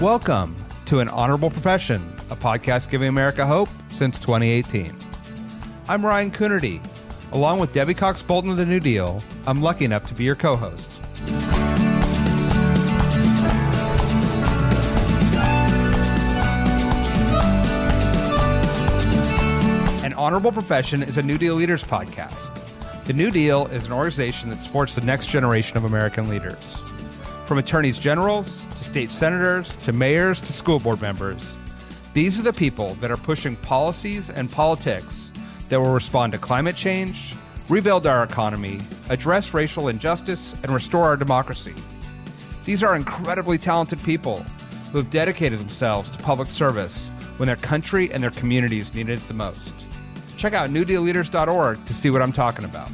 Welcome to An Honorable Profession, a podcast giving America hope since 2018. I'm Ryan Coonerty. Along with Debbie Cox Bultan of the New Deal, I'm lucky enough to be your co-host. An Honorable Profession is a New Deal Leaders podcast. The New Deal is an organization that supports the next generation of American leaders. From attorneys generals, to state senators, to mayors, to school board members, these are the people that are pushing policies and politics that will respond to climate change, rebuild our economy, address racial injustice, and restore our democracy. These are incredibly talented people who have dedicated themselves to public service when their country and their communities needed it the most. Check out newdealleaders.org to see what I'm talking about.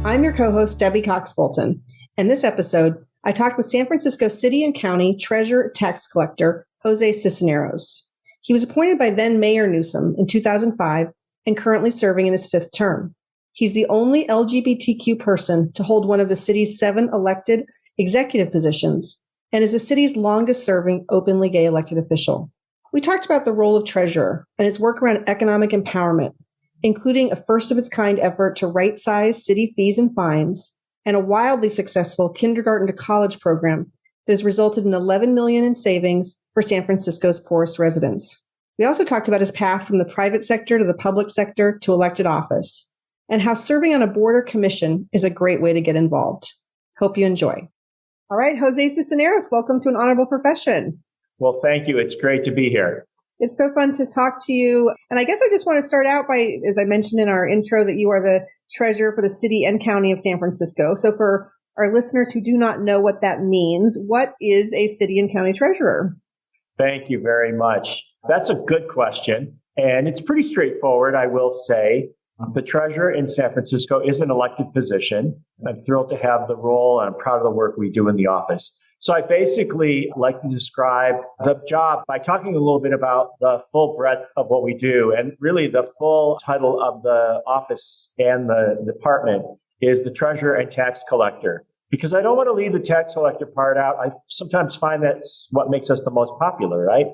I'm your co-host, Debbie Cox Bultan. In this episode, I talked with San Francisco City and County Treasurer Tax Collector Jose Cisneros. He was appointed by then Mayor Newsom in 2005 and currently serving in his fifth term. He's the only LGBTQ person to hold one of the city's 7 elected executive positions and is the city's longest-serving openly gay elected official. We talked about the role of treasurer and his work around economic empowerment, including a first-of-its-kind effort to right-size city fees and fines, and a wildly successful kindergarten to college program that has resulted in $11 million in savings for San Francisco's poorest residents. We also talked about his path from the private sector to the public sector to elected office, and how serving on a board or commission is a great way to get involved. Hope you enjoy. All right, Jose Cisneros, welcome to An Honorable Profession. Well, thank you. It's great to be here. It's so fun to talk to you. And I guess I just want to start out by, as I mentioned in our intro, that you are the treasurer for the city and county of San Francisco. So for our listeners who do not know what that means, what is a city and county treasurer? Thank you very much. That's a good question. And it's pretty straightforward, I will say. The treasurer in San Francisco is an elected position. I'm thrilled to have the role, and I'm proud of the work we do in the office. So I basically like to describe the job by talking a little bit about the full breadth of what we do. And really the full title of the office and the department is the treasurer and tax collector. Because I don't want to leave the tax collector part out. I sometimes find that's what makes us the most popular, right?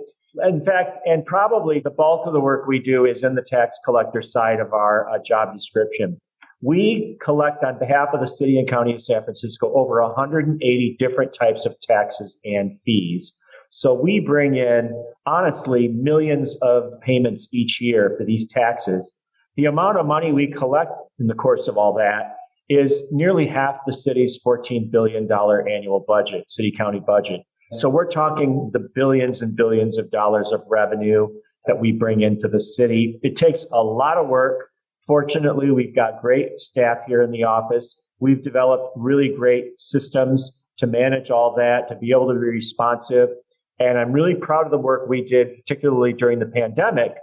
In fact, and probably the bulk of the work we do is in the tax collector side of our job description. We collect on behalf of the city and county of San Francisco over 180 different types of taxes and fees. So we bring in, honestly, millions of payments each year for these taxes. The amount of money we collect in the course of all that is nearly half the city's $14 billion annual budget, city-county budget. So we're talking the billions and billions of dollars of revenue that we bring into the city. It takes a lot of work. Fortunately, we've got great staff here in the office. We've developed really great systems to manage all that, to be able to be responsive. And I'm really proud of the work we did, particularly during the pandemic,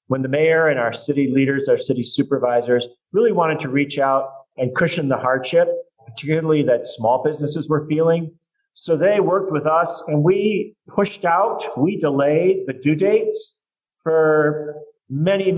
when the mayor and our city leaders, our city supervisors really wanted to reach out and cushion the hardship, particularly that small businesses were feeling. So they worked with us and we pushed out, we delayed the due dates for many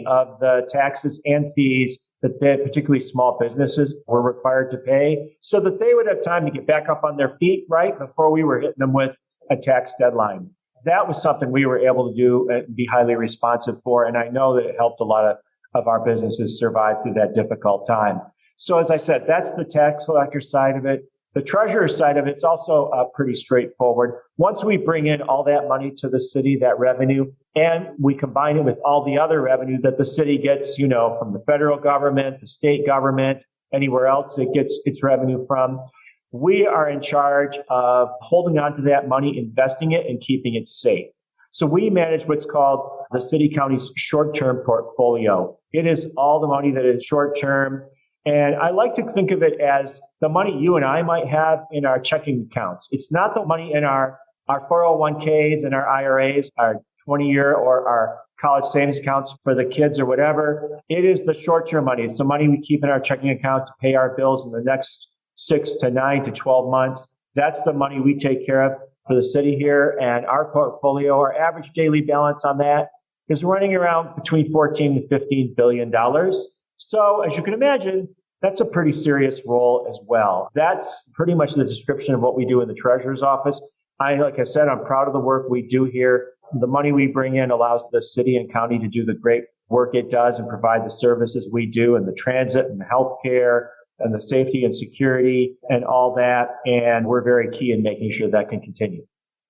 of the taxes and fees that they, particularly small businesses, were required to pay so that they would have time to get back up on their feet right before we were hitting them with a tax deadline. That was something we were able to do and be highly responsive for. And I know that it helped a lot of our businesses survive through that difficult time. So as I said, that's the tax collector side of it. The treasurer side of it's also pretty straightforward. Once we bring in all that money to the city, that revenue, and we combine it with all the other revenue that the city gets, from the federal government, the state government, anywhere else it gets its revenue from, we are in charge of holding on to that money, investing it, and keeping it safe. So we manage what's called the city county's short-term portfolio. It is all the money that is short-term. And I like to think of it as the money you and I might have in our checking accounts. It's not the money in our 401ks and our IRAs, our 20-year or our college savings accounts for the kids or whatever. It is the short-term money. It's the money we keep in our checking account to pay our bills in the next 6 to 9 to 12 months. That's the money we take care of for the city here. And our portfolio, our average daily balance on that is running around between $14 to $15 billion. So as you can imagine, That's a pretty serious role as well. That's pretty much the description of what we do in the treasurer's office. Like I said, I'm proud of the work we do here. The money we bring in allows the city and county to do the great work it does and provide the services we do in the transit and the healthcare and the safety and security and all that. And we're very key in making sure that can continue.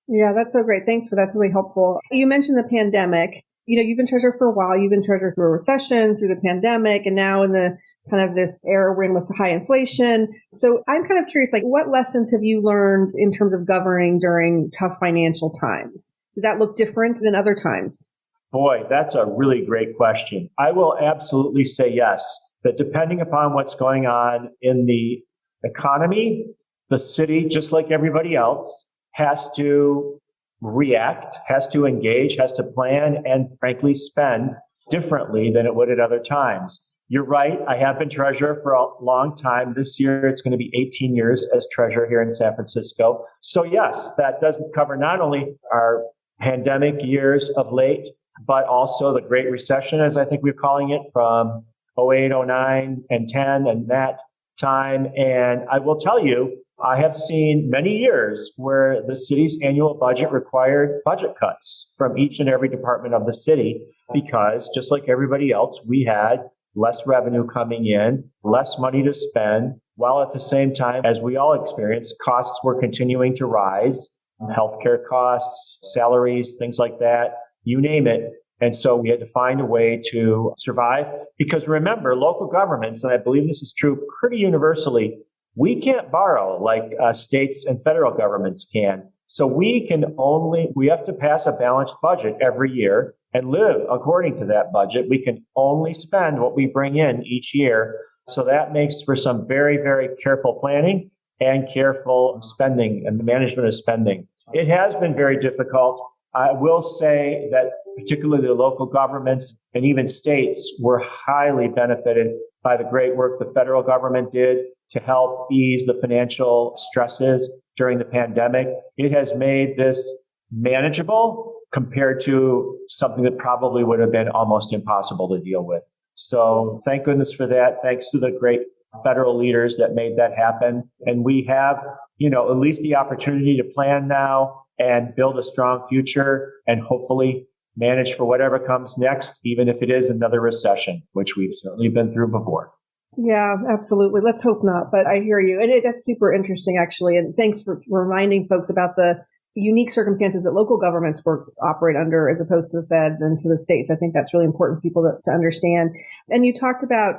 Yeah, that's so great. Thanks for that. That's really helpful. You mentioned the pandemic. You've been treasurer for a while. You've been treasurer through a recession, through the pandemic, and now in the kind of this era we're in with high inflation. So I'm kind of curious, what lessons have you learned in terms of governing during tough financial times? Does that look different than other times? Boy, that's a really great question. I will absolutely say yes, that depending upon what's going on in the economy, the city, just like everybody else, has to react, has to engage, has to plan, and frankly, spend differently than it would at other times. You're right. I have been treasurer for a long time. This year, it's going to be 18 years as treasurer here in San Francisco. So yes, that does cover not only our pandemic years of late, but also the Great Recession, as I think we're calling it, from 08, 09, and 10, and that time. And I will tell you, I have seen many years where the city's annual budget required budget cuts from each and every department of the city because, just like everybody else, we had less revenue coming in, less money to spend, while at the same time, as we all experienced, costs were continuing to rise, healthcare costs, salaries, things like that, you name it. And so we had to find a way to survive because remember, local governments, and I believe this is true pretty universally, we can't borrow like states and federal governments can. So we have to pass a balanced budget every year and live according to that budget. We can only spend what we bring in each year. So that makes for some very, very careful planning and careful spending and the management of spending. It has been very difficult. I will say that particularly the local governments and even states were highly benefited by the great work the federal government did to help ease the financial stresses during the pandemic. It has made this manageable compared to something that probably would have been almost impossible to deal with. So thank goodness for that. Thanks to the great federal leaders that made that happen. And we have, at least the opportunity to plan now and build a strong future and hopefully manage for whatever comes next, even if it is another recession, which we've certainly been through before. Yeah, absolutely. Let's hope not. But I hear you. And that's super interesting, actually. And thanks for reminding folks about the unique circumstances that local governments operate under as opposed to the feds and to the states. I think that's really important for people to understand. And you talked about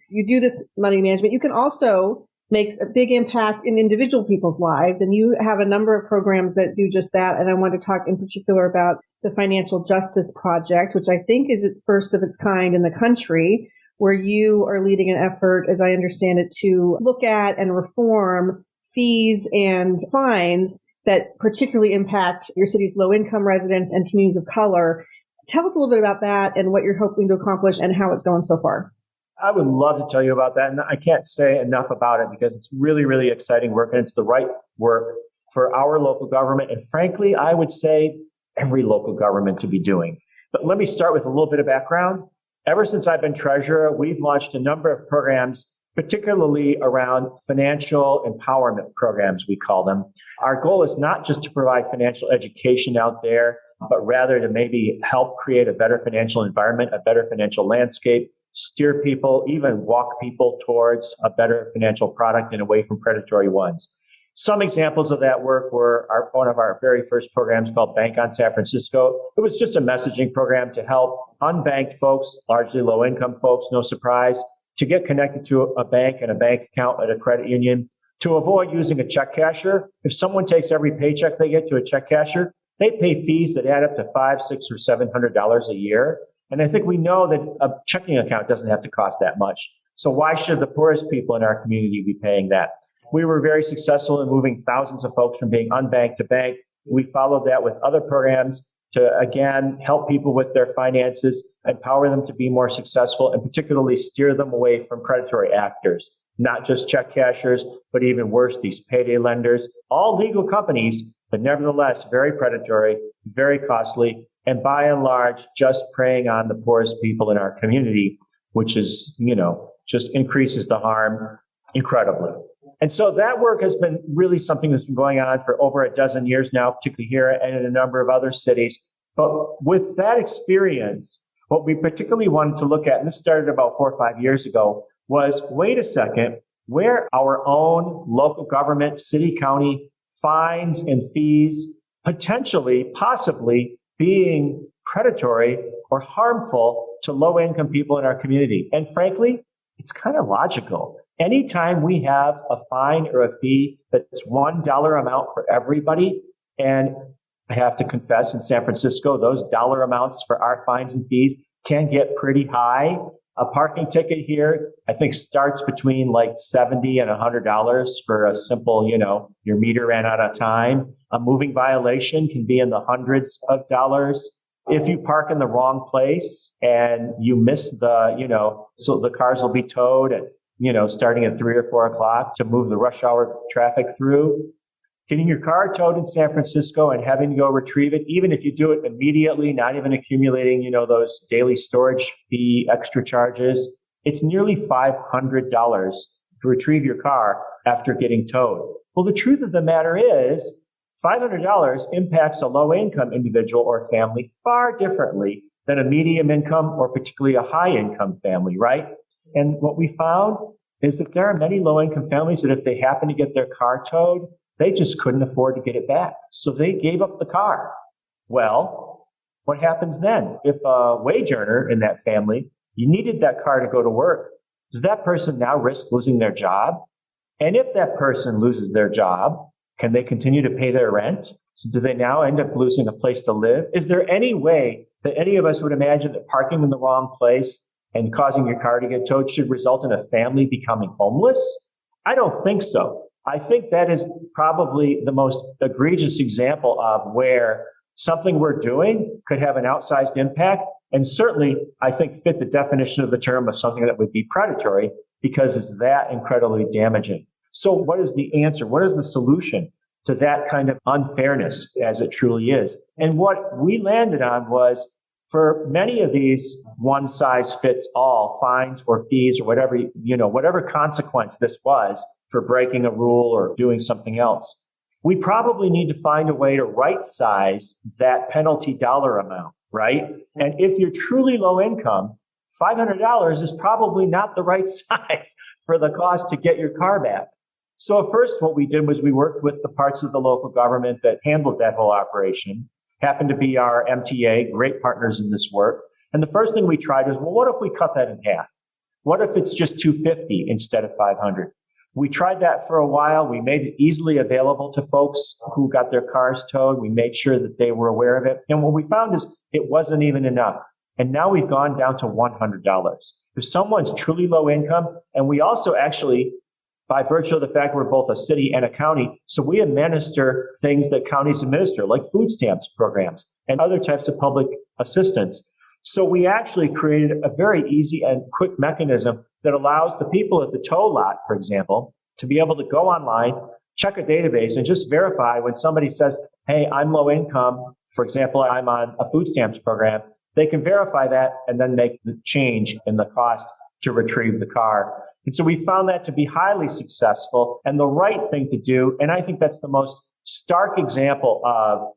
you do this money management. You can also make a big impact in individual people's lives. And you have a number of programs that do just that. And I want to talk in particular about the Financial Justice Project, which I think is its first of its kind in the country, where you are leading an effort, as I understand it, to look at and reform fees and fines that particularly impact your city's low-income residents and communities of color. Tell us a little bit about that and what you're hoping to accomplish and how it's going so far. I would love to tell you about that. And I can't say enough about it because it's really, really exciting work and it's the right work for our local government. And frankly, I would say every local government to be doing. But let me start with a little bit of background. Ever since I've been treasurer, we've launched a number of programs, particularly around financial empowerment programs, we call them. Our goal is not just to provide financial education out there, but rather to maybe help create a better financial environment, a better financial landscape, steer people, even walk people towards a better financial product and away from predatory ones. Some examples of that work were one of our very first programs called Bank on San Francisco. It was just a messaging program to help unbanked folks, largely low-income folks, no surprise, to get connected to a bank and a bank account at a credit union, to avoid using a check casher. If someone takes every paycheck they get to a check casher, they pay fees that add up to $500, $600, or $700 a year. And I think we know that a checking account doesn't have to cost that much. So why should the poorest people in our community be paying that? We were very successful in moving thousands of folks from being unbanked to bank. We followed that with other programs to, again, help people with their finances, empower them to be more successful, and particularly steer them away from predatory actors, not just check cashers, but even worse, these payday lenders, all legal companies, but nevertheless, very predatory, very costly, and by and large, just preying on the poorest people in our community, which is, just increases the harm incredibly. And so that work has been really something that's been going on for over a dozen years now, particularly here and in a number of other cities. But with that experience, what we particularly wanted to look at, and this started about 4 or 5 years ago, was wait a second, where our own local government, city, county fines and fees potentially, possibly being predatory or harmful to low-income people in our community. And frankly, it's kind of logical. Anytime we have a fine or a fee that's $1 amount for everybody, and I have to confess, in San Francisco, those dollar amounts for our fines and fees can get pretty high. A parking ticket here, I think, starts between like $70 and $100 for a simple, your meter ran out of time. A moving violation can be in the hundreds of dollars. If you park in the wrong place and you miss so the cars will be towed at, starting at 3 or 4 o'clock to move the rush hour traffic through. Getting your car towed in San Francisco and having to go retrieve it, even if you do it immediately, not even accumulating, those daily storage fee extra charges, it's nearly $500 to retrieve your car after getting towed. Well, the truth of the matter is, $500 impacts a low-income individual or family far differently than a medium income or particularly a high-income family, right? And what we found is that there are many low-income families that if they happen to get their car towed, they just couldn't afford to get it back. So they gave up the car. Well, what happens then? If a wage earner in that family, you needed that car to go to work, does that person now risk losing their job? And if that person loses their job, can they continue to pay their rent? So do they now end up losing a place to live? Is there any way that any of us would imagine that parking in the wrong place and causing your car to get towed should result in a family becoming homeless? I don't think so. I think that is probably the most egregious example of where something we're doing could have an outsized impact. And certainly, I think fit the definition of the term of something that would be predatory because it's that incredibly damaging. So what is the answer? What is the solution to that kind of unfairness as it truly is? And what we landed on was for many of these one size fits all fines or fees or whatever consequence this was for breaking a rule or doing something else, we probably need to find a way to right size that penalty dollar amount, right? And if you're truly low income, $500 is probably not the right size for the cost to get your car back. So first, what we did was we worked with the parts of the local government that handled that whole operation, happened to be our MTA, great partners in this work. And the first thing we tried was, well, what if we cut that in half? What if it's just $250 instead of $500? We tried that for a while. We made it easily available to folks who got their cars towed. We made sure that they were aware of it. And what we found is it wasn't even enough. And now we've gone down to $100. If someone's truly low income, and we also actually, by virtue of the fact we're both a city and a county, so we administer things that counties administer, like food stamps programs and other types of public assistance. So we actually created a very easy and quick mechanism that allows the people at the tow lot, for example, to be able to go online, check a database, and just verify when somebody says, hey, I'm low income, for example, I'm on a food stamps program, they can verify that and then make the change in the cost to retrieve the car. And so we found that to be highly successful and the right thing to do. And I think that's the most stark example of,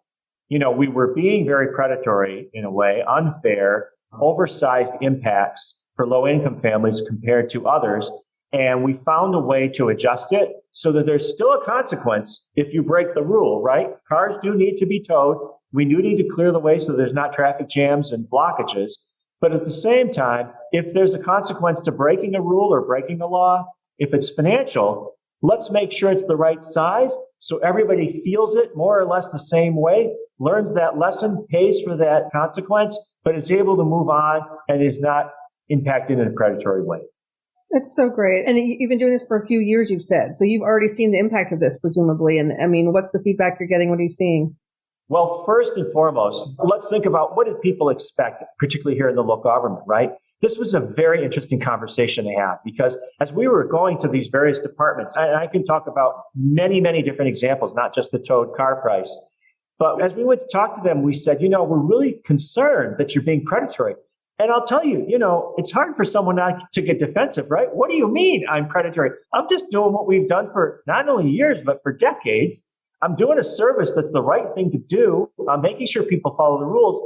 we were being very predatory in a way, unfair, oversized impacts for low income families compared to others. And we found a way to adjust it so that there's still a consequence if you break the rule, right? Cars do need to be towed. We do need to clear the way so there's not traffic jams and blockages. But at the same time, if there's a consequence to breaking a rule or breaking a law, if it's financial, let's make sure it's the right size so everybody feels it more or less the same way, learns that lesson, pays for that consequence, but is able to move on and is not impacted in a predatory way. That's so great. And you've been doing this for a few years, you've said. So you've already seen the impact of this, presumably. And what's the feedback you're getting? What are you seeing? Well, first and foremost, let's think about what did people expect, particularly here in the local government, right? This was a very interesting conversation to have because as we were going to these various departments, and I can talk about many, many different examples, not just the towed car price. But as we went to talk to them, we said, we're really concerned that you're being predatory. And I'll tell you, it's hard for someone not to get defensive, right? What do you mean I'm predatory? I'm just doing what we've done for not only years, but for decades. I'm doing a service that's the right thing to do. I'm making sure people follow the rules.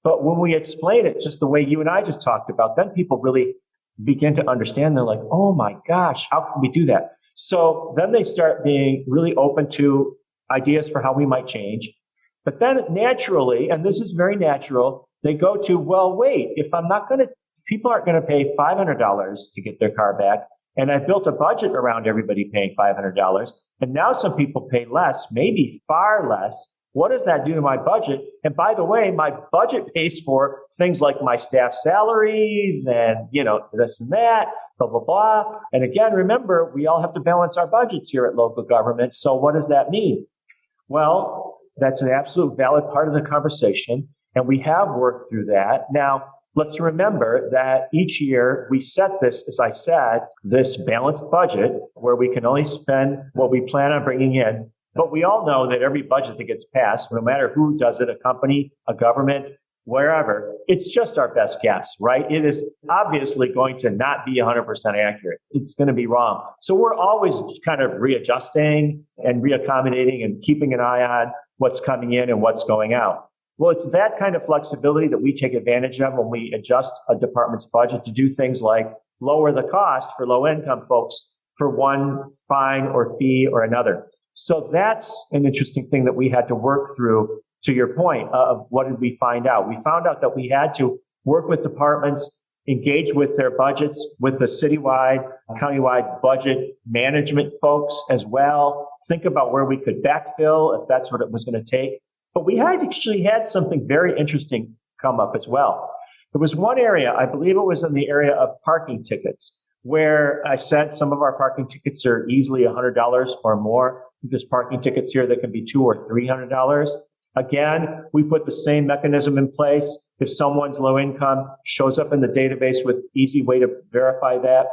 But when we explain it just the way you and I just talked about, then people really begin to understand. They're like, oh my gosh, how can we do that? So then they start being really open to ideas for how we might change. But then naturally, and this is very natural, they go to, well, wait, if people aren't going to pay $500 to get their car back, and I built a budget around everybody paying $500, and now some people pay less, maybe far less. What does that do to my budget? And by the way, my budget pays for things like my staff salaries and, this and that, blah, blah, blah. And again, remember, we all have to balance our budgets here at local government. So what does that mean? Well, that's an absolute valid part of the conversation. And we have worked through that. Now, let's remember that each year we set this, as I said, this balanced budget where we can only spend what we plan on bringing in. But we all know that every budget that gets passed, no matter who does it, a company, a government, wherever, it's just our best guess, right? It is obviously going to not be 100% accurate. It's going to be wrong. So we're always kind of readjusting and reaccommodating and keeping an eye on what's coming in and what's going out. Well, it's that kind of flexibility that we take advantage of when we adjust a department's budget to do things like lower the cost for low-income folks for one fine or fee or another. So that's an interesting thing that we had to work through. To your point of what did we find out? We found out that we had to work with departments, engage with their budgets, with the citywide, countywide budget management folks as well. Think about where we could backfill if that's what it was going to take. But we had actually had something very interesting come up as well. There was one area, I believe it was in the area of parking tickets, where I said some of our parking tickets are easily $100 or more. There's parking tickets here that can be $200 or $300. Again, we put the same mechanism in place. If someone's low income shows up in the database with easy way to verify that,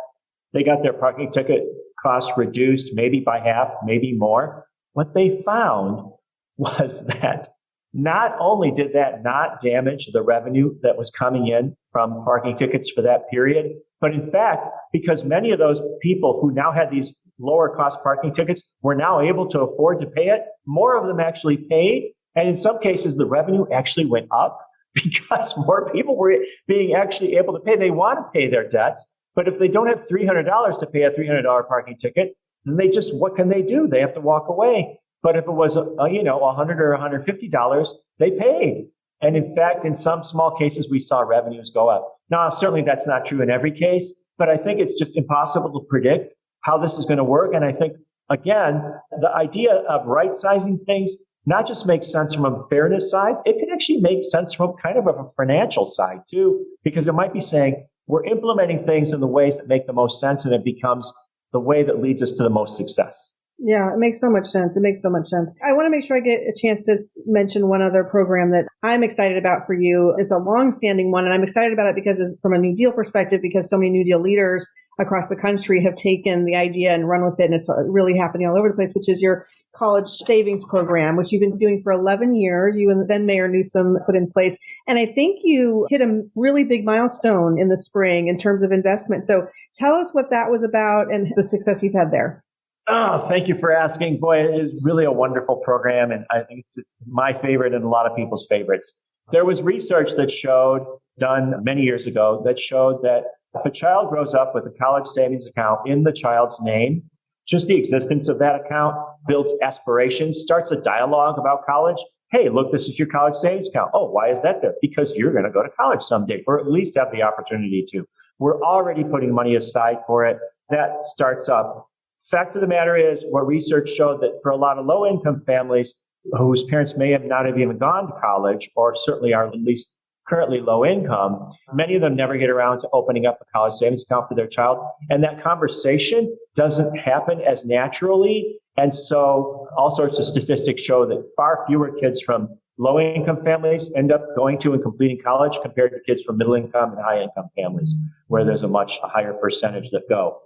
they got their parking ticket costs reduced, maybe by half, maybe more. What they found was that not only did that not damage the revenue that was coming in from parking tickets for that period, but in fact, because many of those people who now had these lower cost parking tickets were now able to afford to pay it, more of them actually paid. And in some cases, the revenue actually went up because more people were being actually able to pay. They want to pay their debts, but if they don't have $300 to pay a $300 parking ticket, then what can they do? They have to walk away. But if it was, $100 or $150, they paid. And in fact, in some small cases, we saw revenues go up. Now, certainly that's not true in every case, but I think it's just impossible to predict how this is going to work. And I think, again, the idea of right-sizing things not just makes sense from a fairness side, it can actually make sense from kind of a financial side too, because it might be saying we're implementing things in the ways that make the most sense, and it becomes the way that leads us to the most success. Yeah, it makes so much sense. It makes so much sense. I want to make sure I get a chance to mention one other program that I'm excited about for you. It's a long-standing one, and I'm excited about it because it's from a New Deal perspective, because so many New Deal leaders across the country have taken the idea and run with it, and it's really happening all over the place, which is your college savings program, which you've been doing for 11 years. You and then Mayor Newsom put in place. And I think you hit a really big milestone in the spring in terms of investment. So tell us what that was about and the success you've had there. Oh, thank you for asking. Boy, it is really a wonderful program. And I think it's my favorite and a lot of people's favorites. There was research that done many years ago, that showed that if a child grows up with a college savings account in the child's name, just the existence of that account builds aspirations, starts a dialogue about college. Hey, look, this is your college savings account. Oh, why is that there? Because you're going to go to college someday, or at least have the opportunity to. We're already putting money aside for it. That starts up. Fact of the matter is, what research showed that for a lot of low-income families whose parents may have not even gone to college, or certainly are at least currently low income, many of them never get around to opening up a college savings account for their child. And that conversation doesn't happen as naturally. And so all sorts of statistics show that far fewer kids from low income families end up going to and completing college compared to kids from middle income and high income families, where there's a much higher percentage that go.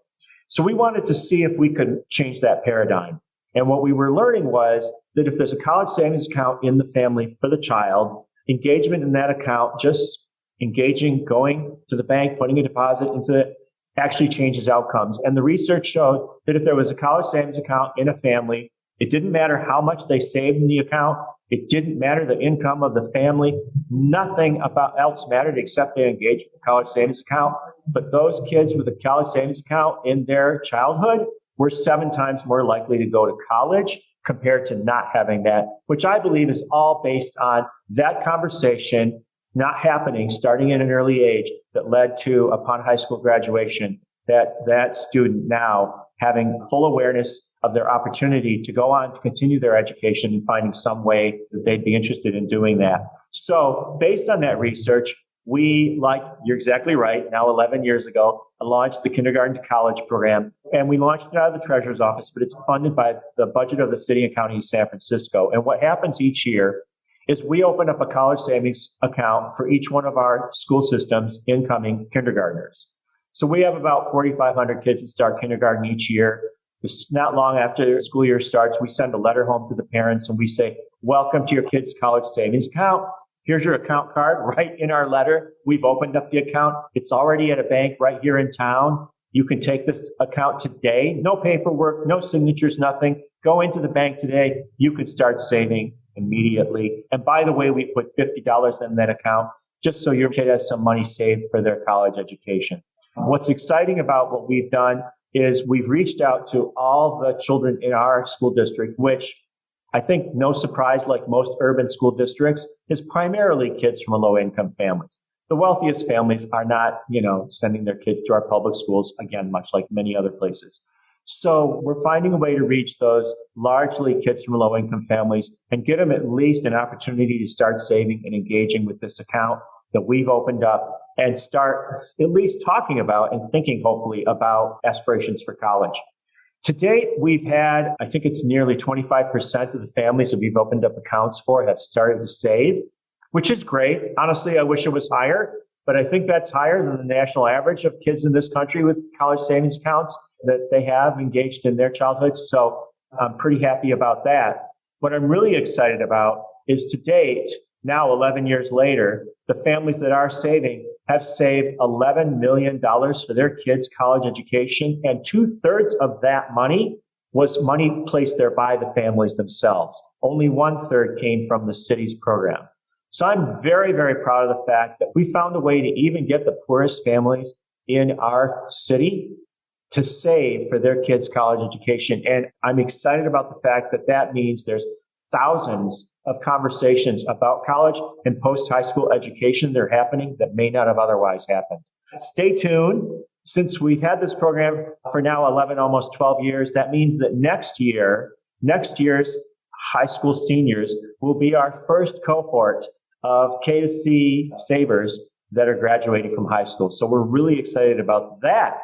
So we wanted to see if we could change that paradigm. And what we were learning was that if there's a college savings account in the family for the child, engagement in that account just engaging, going to the bank, putting a deposit into it, actually changes outcomes. And the research showed that if there was a college savings account in a family, it didn't matter how much they saved in the account. It didn't matter the income of the family. Nothing about else mattered except they engaged with the college savings account. But those kids with a college savings account in their childhood were 7 times more likely to go to college compared to not having that, which I believe is all based on that conversation not happening starting at an early age that led to, upon high school graduation, that student now having full awareness of their opportunity to go on to continue their education and finding some way that they'd be interested in doing that. So based on that research, we, like you're exactly right, now 11 years ago, launched the kindergarten to college program. And we launched it out of the Treasurer's office, but it's funded by the budget of the city and county of San Francisco. And what happens each year is we open up a college savings account for each one of our school system's incoming kindergartners. So we have about 4,500 kids that start kindergarten each year. It's not long after the school year starts, we send a letter home to the parents and we say, welcome to your kid's college savings account. Here's your account card right in our letter. We've opened up the account. It's already at a bank right here in town. You can take this account today. No paperwork, no signatures, nothing. Go into the bank today. You could start saving immediately. And by the way, we put $50 in that account just so your kid has some money saved for their college education. What's exciting about what we've done is we've reached out to all the children in our school district, which I think, no surprise, like most urban school districts, is primarily kids from low income families. The wealthiest families are not, sending their kids to our public schools, again, much like many other places. So we're finding a way to reach those largely kids from low income families and get them at least an opportunity to start saving and engaging with this account that we've opened up and start at least talking about and thinking, hopefully, about aspirations for college. To date, we've had, I think it's nearly 25% of the families that we've opened up accounts for have started to save, which is great. Honestly, I wish it was higher, but I think that's higher than the national average of kids in this country with college savings accounts that they have engaged in their childhood. So I'm pretty happy about that. What I'm really excited about is to date, now 11 years later, the families that are saving have saved $11 million for their kids' college education. And 2/3 of that money was money placed there by the families themselves. Only 1/3 came from the city's program. So I'm very, very proud of the fact that we found a way to even get the poorest families in our city to save for their kids' college education. And I'm excited about the fact that that means there's thousands of conversations about college and post-high school education that are happening that may not have otherwise happened. Stay tuned. Since we've had this program for now 11, almost 12 years, that means that next year's high school seniors will be our first cohort of K to C savers that are graduating from high school. So we're really excited about that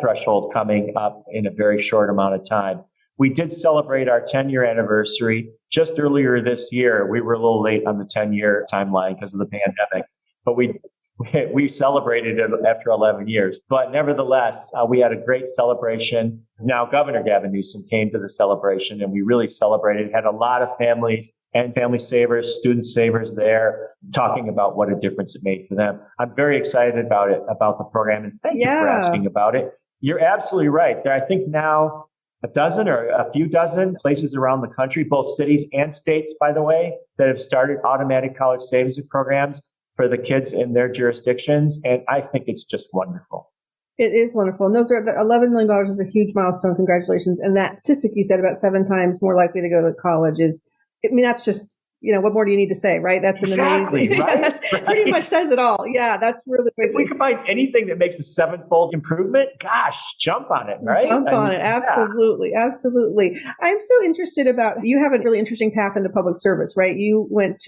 threshold coming up in a very short amount of time. We did celebrate our 10-year anniversary just earlier this year. We were a little late on the 10-year timeline because of the pandemic, but we celebrated it after 11 years. But nevertheless, we had a great celebration. Now, Governor Gavin Newsom came to the celebration, and we really celebrated. Had a lot of families and family savers, student savers there talking about what a difference it made for them. I'm very excited about it, about the program, and thank you for asking about it. You're absolutely right. There, I think now, a dozen or a few dozen places around the country, both cities and states, by the way, that have started automatic college savings programs for the kids in their jurisdictions. And I think it's just wonderful. It is wonderful. And those are the $11 million is a huge milestone. Congratulations. And that statistic you said about 7 times more likely to go to college is, that's just, what more do you need to say, right? That's an amazing, right? That's pretty much says it all. Yeah, that's really crazy. If we can find anything that makes a 7-fold improvement, gosh, jump on it, right? Jump on it. Absolutely. Yeah. Absolutely. I'm so interested about, you have a really interesting path into public service, right? You went,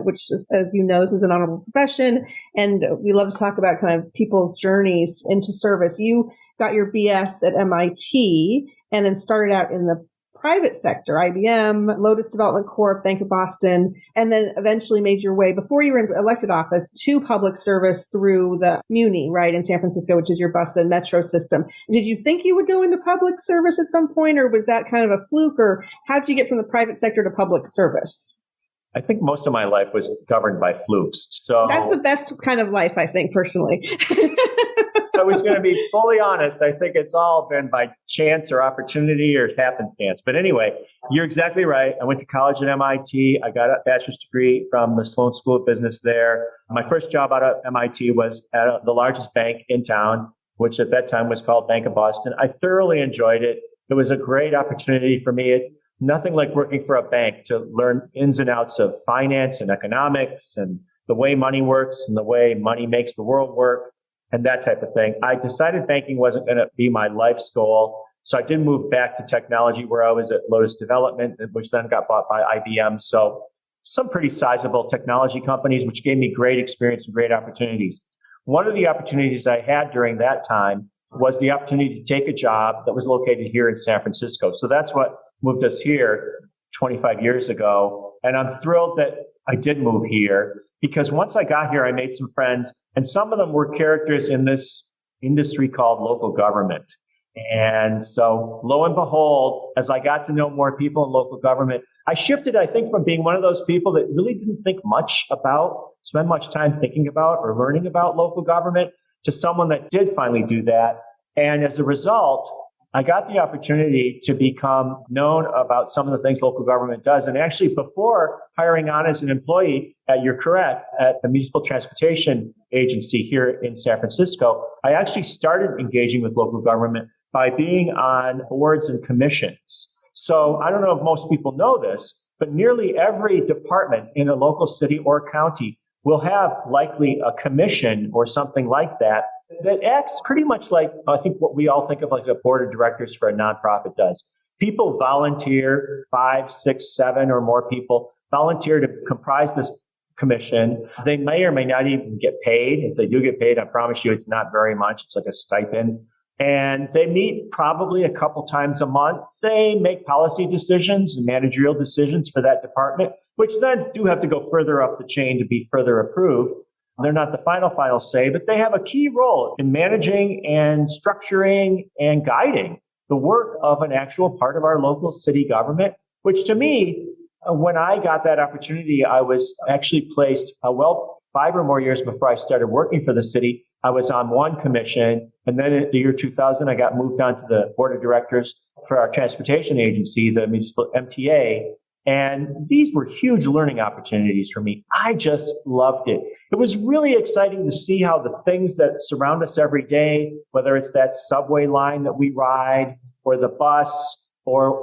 which is, as you know, this is an honorable profession, and we love to talk about kind of people's journeys into service. You got your BS at MIT and then started out in the private sector, IBM, Lotus Development Corp, Bank of Boston, and then eventually made your way, before you were in elected office, to public service through the Muni, right, in San Francisco, which is your bus and metro system. Did you think you would go into public service at some point, or was that kind of a fluke, or how did you get from the private sector to public service? I think most of my life was governed by flukes. So that's the best kind of life, I think, personally. I was going to be fully honest. I think it's all been by chance or opportunity or happenstance. But anyway, you're exactly right. I went to college at MIT. I got a bachelor's degree from the Sloan School of Business there. My first job out of MIT was at the largest bank in town, which at that time was called Bank of Boston. I thoroughly enjoyed it. It was a great opportunity for me. It's nothing like working for a bank to learn ins and outs of finance and economics and the way money works and the way money makes the world work and that type of thing. I decided banking wasn't going to be my life's goal. So I did move back to technology where I was at Lotus Development, which then got bought by IBM. So some pretty sizable technology companies, which gave me great experience and great opportunities. One of the opportunities I had during that time was the opportunity to take a job that was located here in San Francisco. So that's what moved us here 25 years ago. And I'm thrilled that I did move here because once I got here, I made some friends, and some of them were characters in this industry called local government. And so lo and behold, as I got to know more people in local government, I shifted, I think, from being one of those people that really didn't think much about, spend much time thinking about or learning about local government to someone that did finally do that. And as a result, I got the opportunity to become known about some of the things local government does. And actually, before hiring on as an employee, you're correct, at the Municipal Transportation Agency here in San Francisco, I actually started engaging with local government by being on boards and commissions. So I don't know if most people know this, but nearly every department in a local city or county will have likely a commission or something like that acts pretty much like, I think, what we all think of like a board of directors for a nonprofit does. People volunteer, 5, 6, 7 or more people volunteer to comprise this commission. They may or may not even get paid. If they do get paid, I promise you it's not very much. It's like a stipend. And they meet probably a couple times a month. They make policy decisions and managerial decisions for that department, which then do have to go further up the chain to be further approved. They're not the final say, but they have a key role in managing and structuring and guiding the work of an actual part of our local city government, which to me, when I got that opportunity, I was actually placed, 5 or more years before I started working for the city, I was on one commission. And then in the year 2000, I got moved on to the board of directors for our transportation agency, the municipal MTA. And these were huge learning opportunities for me. I just loved it. It was really exciting to see how the things that surround us every day, whether it's that subway line that we ride or the bus or,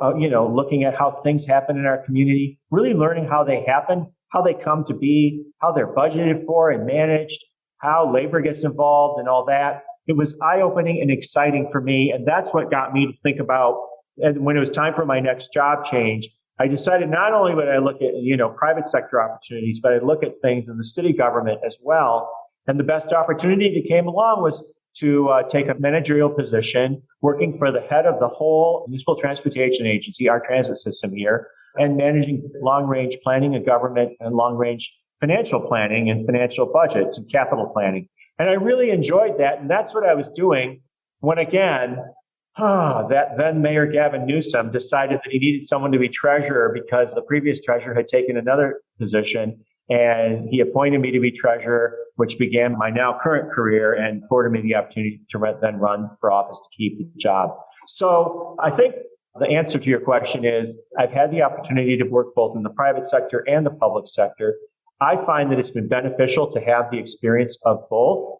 looking at how things happen in our community, really learning how they happen, how they come to be, how they're budgeted for and managed, how labor gets involved and all that. It was eye-opening and exciting for me. And that's what got me to think about, and when it was time for my next job change, I decided not only would I look at, private sector opportunities, but I'd look at things in the city government as well. And the best opportunity that came along was to take a managerial position working for the head of the whole Municipal Transportation Agency, our transit system here, and managing long-range planning of government and long-range financial planning and financial budgets and capital planning. And I really enjoyed that. And that's what I was doing when, again, that then Mayor Gavin Newsom decided that he needed someone to be treasurer because the previous treasurer had taken another position, and he appointed me to be treasurer, which began my now current career and afforded me the opportunity to then run for office to keep the job. So I think the answer to your question is I've had the opportunity to work both in the private sector and the public sector. I find that it's been beneficial to have the experience of both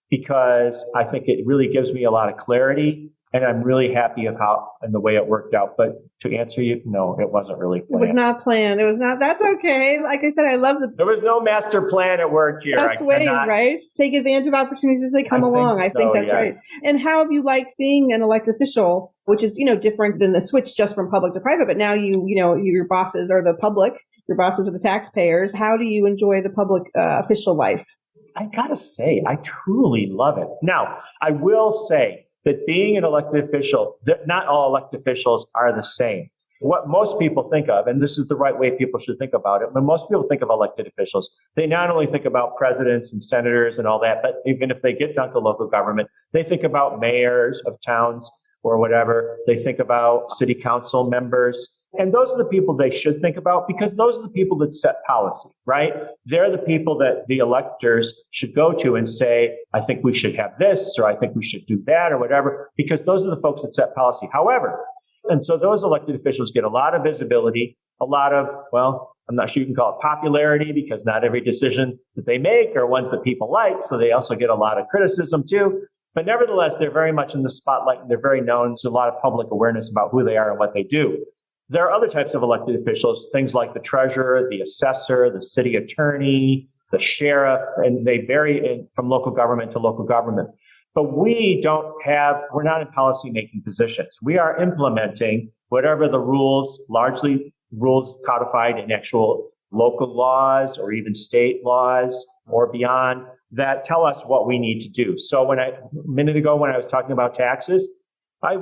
because I think it really gives me a lot of clarity. And I'm really happy of how and the way it worked out. But to answer you, no, it wasn't really planned. It was not planned. It was not. That's okay. Like I said, I love There was no master plan at work here. Best ways, right? Take advantage of opportunities as they come along. I think that's right. And how have you liked being an elected official, which is, different than the switch just from public to private, but now your bosses are the public, your bosses are the taxpayers. How do you enjoy the public official life? I gotta say, I truly love it. Now, I will say that being an elected official, that not all elected officials are the same. What most people think of, and this is the right way people should think about it, when most people think of elected officials, they not only think about presidents and senators and all that, but even if they get down to local government, they think about mayors of towns or whatever. They think about city council members. And those are the people they should think about because those are the people that set policy, right? They're the people that the electors should go to and say, I think we should have this, or I think we should do that, or whatever, because those are the folks that set policy. However, and so those elected officials get a lot of visibility, a lot of, well, I'm not sure you can call it popularity because not every decision that they make are ones that people like. So they also get a lot of criticism too. But nevertheless, they're very much in the spotlight and they're very known. There's a lot of public awareness about who they are and what they do. There are other types of elected officials, things like the treasurer, the assessor, the city attorney, the sheriff, and they vary from local government to local government. But we're not in policymaking positions. We are implementing whatever the rules, largely rules codified in actual local laws or even state laws or beyond that tell us what we need to do. So a minute ago when I was talking about taxes,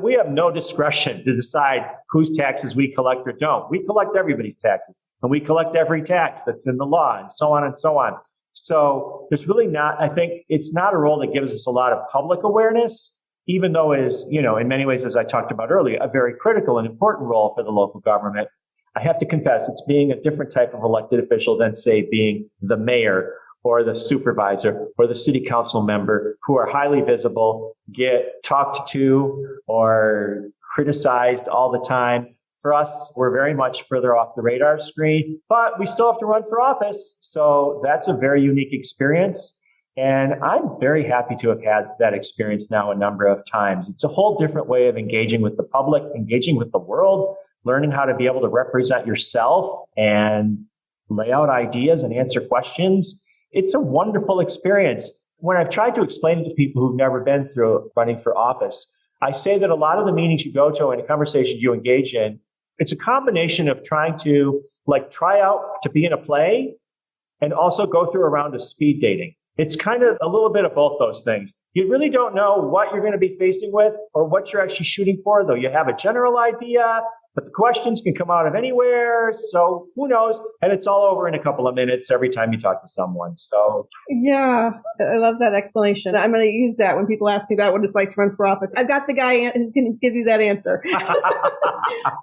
we have no discretion to decide whose taxes we collect or don't. We collect everybody's taxes and we collect every tax that's in the law and so on and so on. So there's really I think it's not a role that gives us a lot of public awareness, even though it is, in many ways, as I talked about earlier, a very critical and important role for the local government. I have to confess, it's being a different type of elected official than, say, being the mayor or the supervisor or the city council member who are highly visible, get talked to or criticized all the time. For us, we're very much further off the radar screen, but we still have to run for office. So that's a very unique experience. And I'm very happy to have had that experience now a number of times. It's a whole different way of engaging with the public, engaging with the world, learning how to be able to represent yourself and lay out ideas and answer questions. It's a wonderful experience. When I've tried to explain it to people who've never been through running for office, I say that a lot of the meetings you go to and the conversations you engage in, it's a combination of trying to try out to be in a play and also go through a round of speed dating. It's kind of a little bit of both those things. You really don't know what you're going to be facing with or what you're actually shooting for, though you have a general idea, but the questions can come out of anywhere. So who knows? And it's all over in a couple of minutes every time you talk to someone. So yeah, I love that explanation. I'm going to use that when people ask me about what it's like to run for office. I've got the guy who can give you that answer.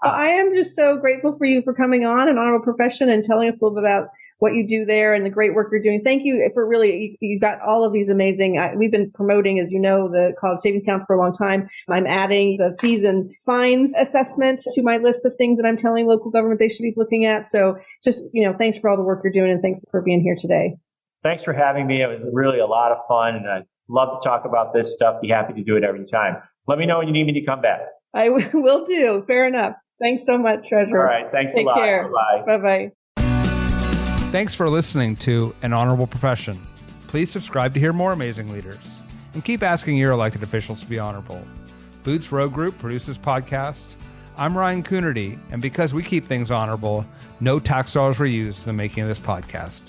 I am just so grateful for you for coming on An Honorable Profession and telling us a little bit about what you do there and the great work you're doing. Thank you for you got all of these amazing, we've been promoting, as you know, the college savings accounts for a long time. I'm adding the fees and fines assessment to my list of things that I'm telling local government they should be looking at. So just, thanks for all the work you're doing and thanks for being here today. Thanks for having me. It was really a lot of fun and I'd love to talk about this stuff. Be happy to do it every time. Let me know when you need me to come back. I will do. Fair enough. Thanks so much, Treasurer. All right. Thanks a lot. Take care. Bye-bye. Bye-bye. Thanks for listening to An Honorable Profession. Please subscribe to hear more amazing leaders and keep asking your elected officials to be honorable. Boots Row Group produces podcast. I'm Ryan Coonerty, and because we keep things honorable, no tax dollars were used in the making of this podcast.